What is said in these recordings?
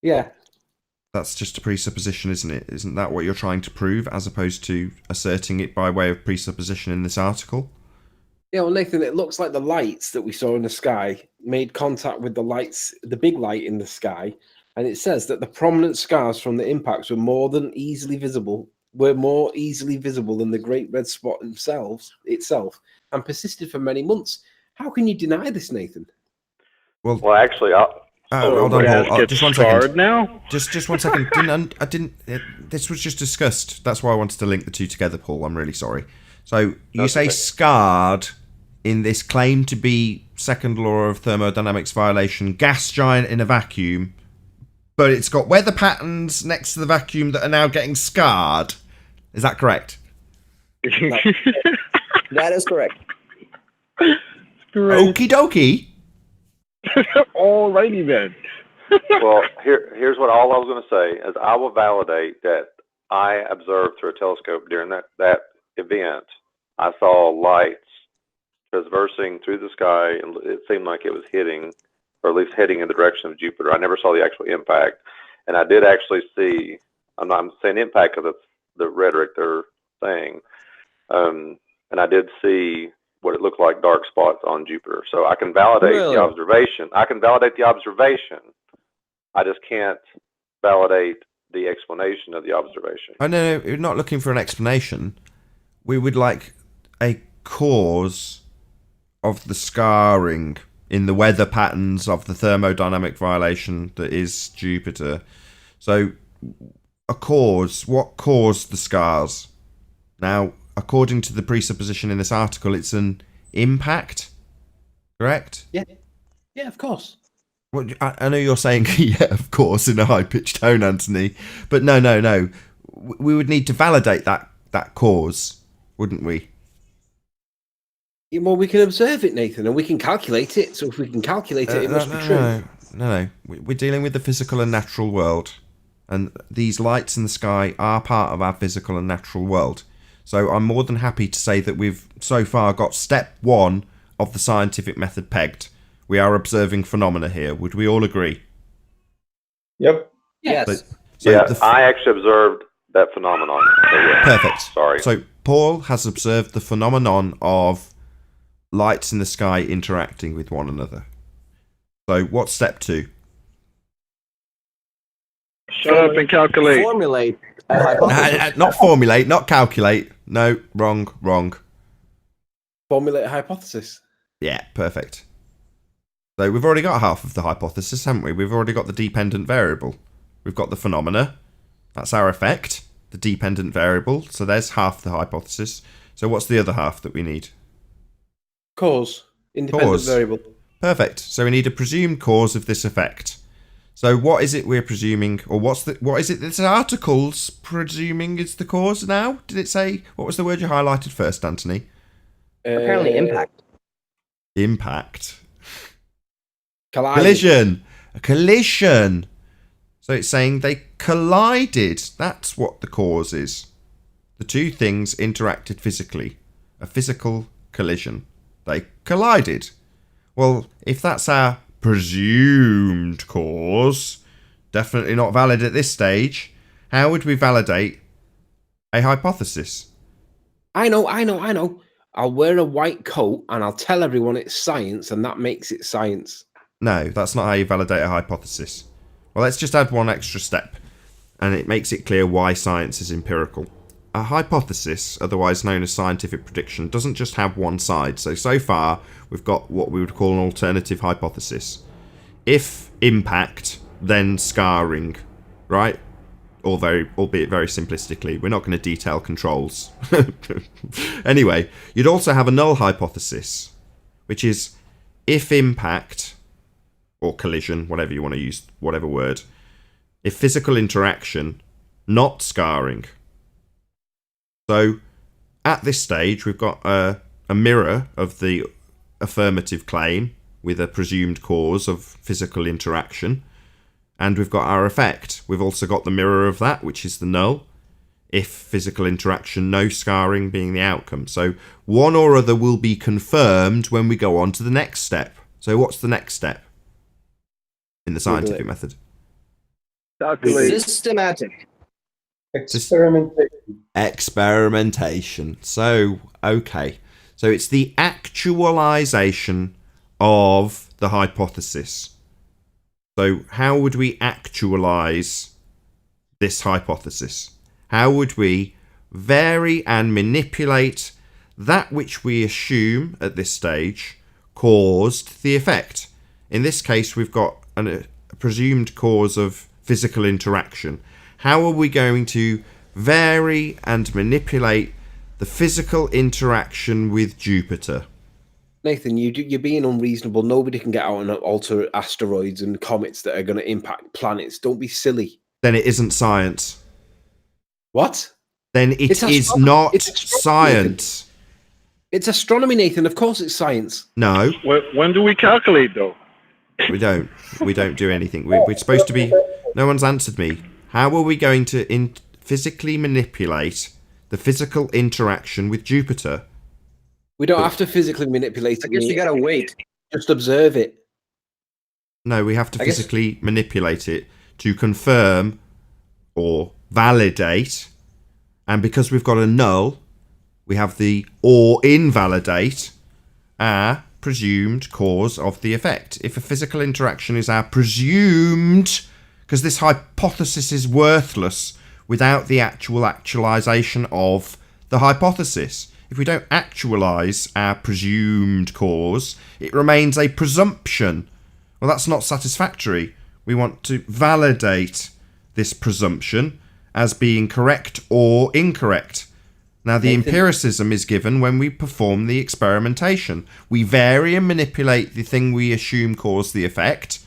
Yeah. That's just a presupposition, isn't it? Isn't that what you're trying to prove, as opposed to asserting it by way of presupposition in this article? Yeah, well, Nathan, it looks like the lights that we saw in the sky made contact with the lights, the big light in the sky, and it says that the prominent scars from the impacts were more easily visible than the Great Red Spot itself, and persisted for many months. How can you deny this, Nathan? Well, Well, actually, So hold on, gas Paul. gets Just 1 second. scarred now? Just 1 second. I didn't. This was just discussed. That's why I wanted to link the two together, Paul. I'm really sorry. So you say scarred in this claim to be second law of thermodynamics violation, gas giant in a vacuum, but it's got weather patterns next to the vacuum that are now getting scarred. Is that correct? That is correct. Great. Okie dokie. Alrighty then. well, here's what all I was going to say is I will validate that I observed through a telescope during that event. I saw lights traversing through the sky, and it seemed like it was hitting, or at least heading in the direction of Jupiter. I never saw the actual impact, and I did actually see. I'm saying impact because it's the rhetoric they're saying, and I did see what it looked like dark spots on Jupiter. So I can validate Really? the observation. I can validate the observation. I just can't validate the explanation of the observation. Oh no, we're not looking for an explanation. We would like a cause of the scarring in the weather patterns of the thermodynamic violation that is Jupiter. So, a cause. What caused the scars? Now, according to the presupposition in this article, it's an impact. Correct? Yeah, yeah, of course. Well, I know you're saying, yeah, of course, in a high-pitched tone, Anthony. But no. We would need to validate that cause, wouldn't we? Yeah, well, we can observe it, Nathan, and we can calculate it. So if we can calculate it, it must be true. No. We're dealing with the physical and natural world. And these lights in the sky are part of our physical and natural world. So I'm more than happy to say that we've so far got step one of the scientific method pegged. We are observing phenomena here. Would we all agree? Yep. Yes. So yeah, I actually observed that phenomenon. So yeah. Perfect. Sorry. So Paul has observed the phenomenon of lights in the sky interacting with one another. So what's step two? Shut up and calculate. Formulate a hypothesis. Not formulate, not calculate. No, wrong. Formulate a hypothesis. Yeah, perfect. So we've already got half of the hypothesis, haven't we? We've already got the dependent variable. We've got the phenomena. That's our effect. The dependent variable. So there's half the hypothesis. So what's the other half that we need? Cause. Independent Cause. variable. Perfect. So we need a presumed cause of this effect. So what is it we're presuming, or what is it this article's presuming is the cause now? Did it say, what was the word you highlighted first, Anthony? Apparently, impact. Impact. Collided. Collision. A collision. So it's saying they collided. That's what the cause is. The two things interacted physically. A physical collision. They collided. Well, if that's our presumed cause, definitely not valid at this stage, how would we validate a hypothesis? I know. I'll wear a white coat and I'll tell everyone it's science, and that makes it science. No, that's not how you validate a hypothesis. Well, let's just add one extra step, and it makes it clear why science is empirical. A hypothesis, otherwise known as scientific prediction, doesn't just have one side. So far, we've got what we would call an alternative hypothesis. If impact, then scarring, right? Albeit very simplistically. We're not going to detail controls. Anyway, you'd also have a null hypothesis, which is if impact, or collision, whatever you want to use, whatever word, if physical interaction, not scarring. So, at this stage, we've got a mirror of the affirmative claim with a presumed cause of physical interaction. And we've got our effect. We've also got the mirror of that, which is the null. If physical interaction, no scarring being the outcome. So, one or other will be confirmed when we go on to the next step. So, what's the next step in the scientific method? Calculate. Systematic. Experimentation. So, okay. So it's the actualization of the hypothesis. So how would we actualize this hypothesis? How would we vary and manipulate that which we assume at this stage caused the effect? In this case, we've got a presumed cause of physical interaction. How are we going to vary and manipulate the physical interaction with Jupiter? Nathan, you're being unreasonable. Nobody can get out and alter asteroids and comets that are going to impact planets. Don't be silly. Then it isn't science. What? Then it is not science. Nathan. It's astronomy, Nathan. Of course it's science. No. When do we calculate, though? We don't. We don't do anything. We're supposed to be... No one's answered me. How are we going to physically manipulate the physical interaction with Jupiter? We don't have to physically manipulate it. I guess you gotta wait. Just observe it. No, we have to physically manipulate it to confirm or validate. And because we've got a null, we have the or invalidate our presumed cause of the effect. If a physical interaction is our presumed, because this hypothesis is worthless without the actual actualization of the hypothesis. If we don't actualize our presumed cause, it remains a presumption. Well, that's not satisfactory. We want to validate this presumption as being correct or incorrect. Now, the empiricism is given when we perform the experimentation. We vary and manipulate the thing we assume caused the effect,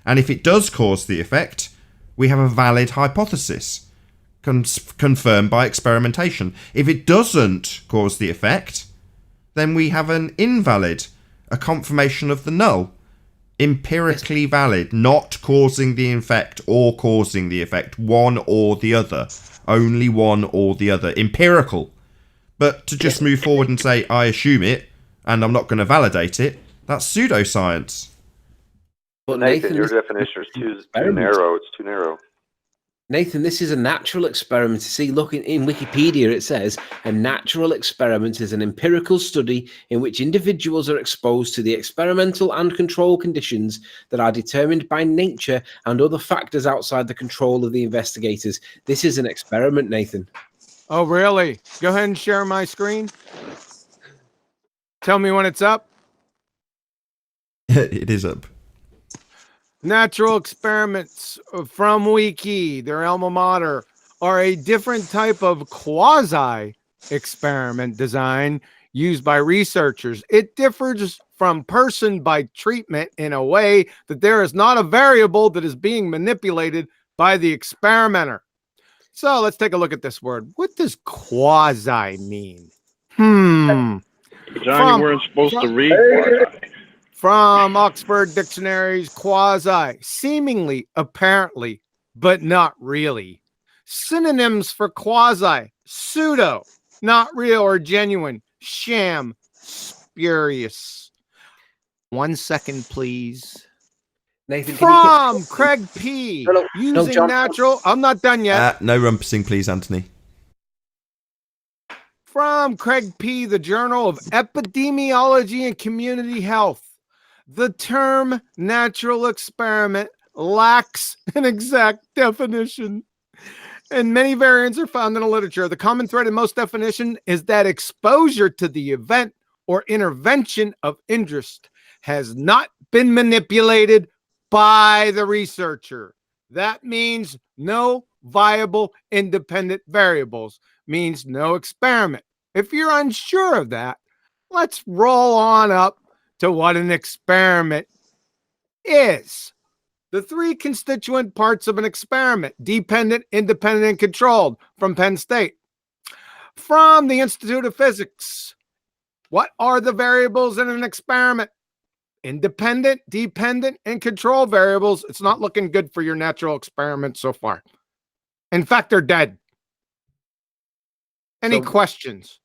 and if it does cause the effect, we have a valid hypothesis confirmed by experimentation. If it doesn't cause the effect, then we have an invalid, a confirmation of the null. Empirically valid, not causing the effect or causing the effect, one or the other. Only one or the other. Empirical. But to just move forward and say, I assume it, and I'm not going to validate it, that's pseudoscience. But Nathan, your definition is too narrow. It's too narrow. Nathan, this is a natural experiment. See, look, in Wikipedia, it says, a natural experiment is an empirical study in which individuals are exposed to the experimental and control conditions that are determined by nature and other factors outside the control of the investigators. This is an experiment, Nathan. Oh, really? Go ahead and share my screen. Tell me when it's up. It is up. Natural experiments from Wiki, their alma mater, are a different type of quasi-experiment design used by researchers. It differs from person by treatment in a way that there is not a variable that is being manipulated by the experimenter. So let's take a look at this word. What does quasi mean? John, you weren't supposed to read quasi. From Oxford Dictionaries, quasi, seemingly, apparently, but not really. Synonyms for quasi: pseudo, not real or genuine; sham, spurious. 1 second, please. Nathan, from Craig P. Using natural. I'm not done yet. No rumpusing, please, Anthony. From Craig P., the Journal of Epidemiology and Community Health. The term natural experiment lacks an exact definition, and many variants are found in the literature. The common thread in most definition is that exposure to the event or intervention of interest has not been manipulated by the researcher. That means no viable independent variables, means no experiment. If you're unsure of that, let's roll on up to what an experiment is. The three constituent parts of an experiment: dependent, independent, and controlled, from Penn State. From the Institute of Physics, what are the variables in an experiment? Independent, dependent, and control variables. It's not looking good for your natural experiment so far. In fact, they're dead. Any questions?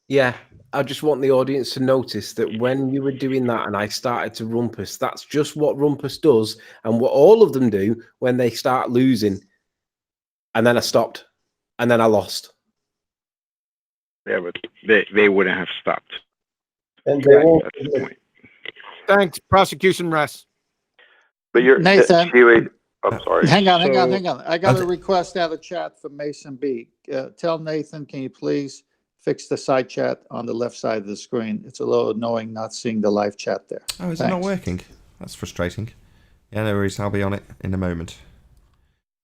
Yeah, I just want the audience to notice that when you were doing that and I started to rumpus, that's just what rumpus does and what all of them do when they start losing. and then I stopped, and then I lost. Yeah, but they wouldn't have stopped. And they won't. That's the point. Thanks, prosecution rests. But you're Nathan. Huey, I'm sorry. Hang on. So- I got a request out of chat from Mason B. Tell Nathan, can you please fix the side chat on the left side of the screen? It's a little annoying not seeing the live chat there. Oh, is it not Thanks. working? That's frustrating. Yeah, no worries. I'll be on it in a moment.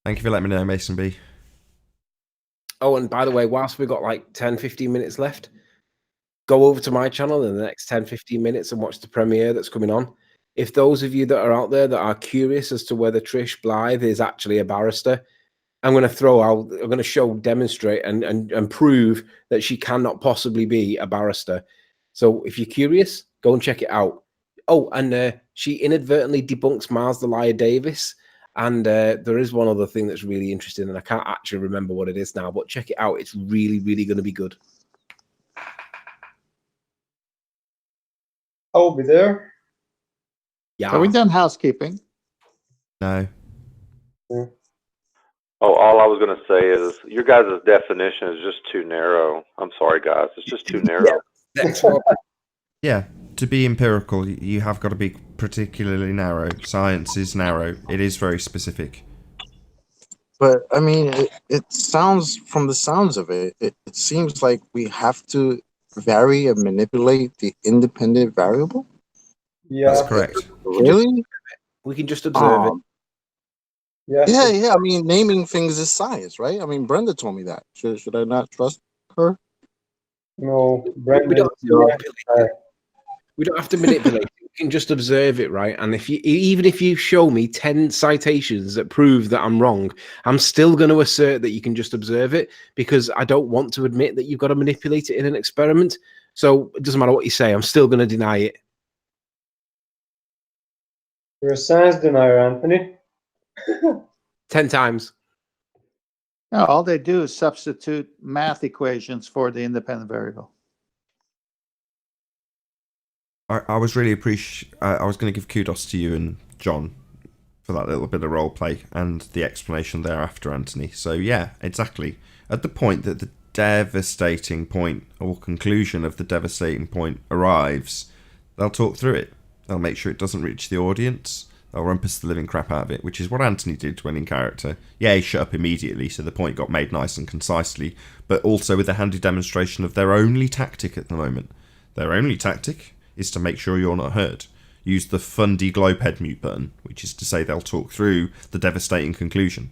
Thank you for letting me know, Mason B. Oh, and by the way, whilst we've got like 10, 15 minutes left, go over to my channel in the next 10, 15 minutes and watch the premiere that's coming on. If those of you that are out there that are curious as to whether Trish Blythe is actually a barrister, I'm going to demonstrate and prove that she cannot possibly be a barrister. So if you're curious, go and check it out. Oh, and she inadvertently debunks Miles the Liar Davis. And there is one other thing that's really interesting, and I can't actually remember what it is now, but check it out. It's really, really going to be good. I'll be there. Yeah. Are we done housekeeping? No. Oh, all I was going to say is your guys' definition is just too narrow. I'm sorry, guys. It's just too narrow. Yeah, to be empirical, you have got to be particularly narrow. Science is narrow. It is very specific. But I mean, it sounds, from the sounds of it, it seems like we have to vary and manipulate the independent variable. Yeah. That's correct. Really? We can just observe it. Yeah. Yeah. I mean, naming things is science, right? I mean, Brenda told me that. Should I not trust her? No, We Brandon. don't have to manipulate it. We don't have to manipulate it. We can just observe it, right? And even if you show me 10 citations that prove that I'm wrong, I'm still going to assert that you can just observe it because I don't want to admit that you've got to manipulate it in an experiment. So it doesn't matter what you say. I'm still going to deny it. You're a science denier, Anthony. 10 times. No, all they do is substitute math equations for the independent variable. I was really I was going to give kudos to you and John for that little bit of role play and the explanation thereafter, Anthony. So yeah, exactly. At the point that the devastating point or conclusion of the devastating point arrives, they'll talk through it. They'll make sure it doesn't reach the audience. They'll rumpus the living crap out of it, which is what Anthony did when in character. Yeah, he shut up immediately, so the point got made nice and concisely, but also with a handy demonstration of their only tactic at the moment. Their only tactic is to make sure you're not heard. Use the fundy globehead mute button, which is to say they'll talk through the devastating conclusion.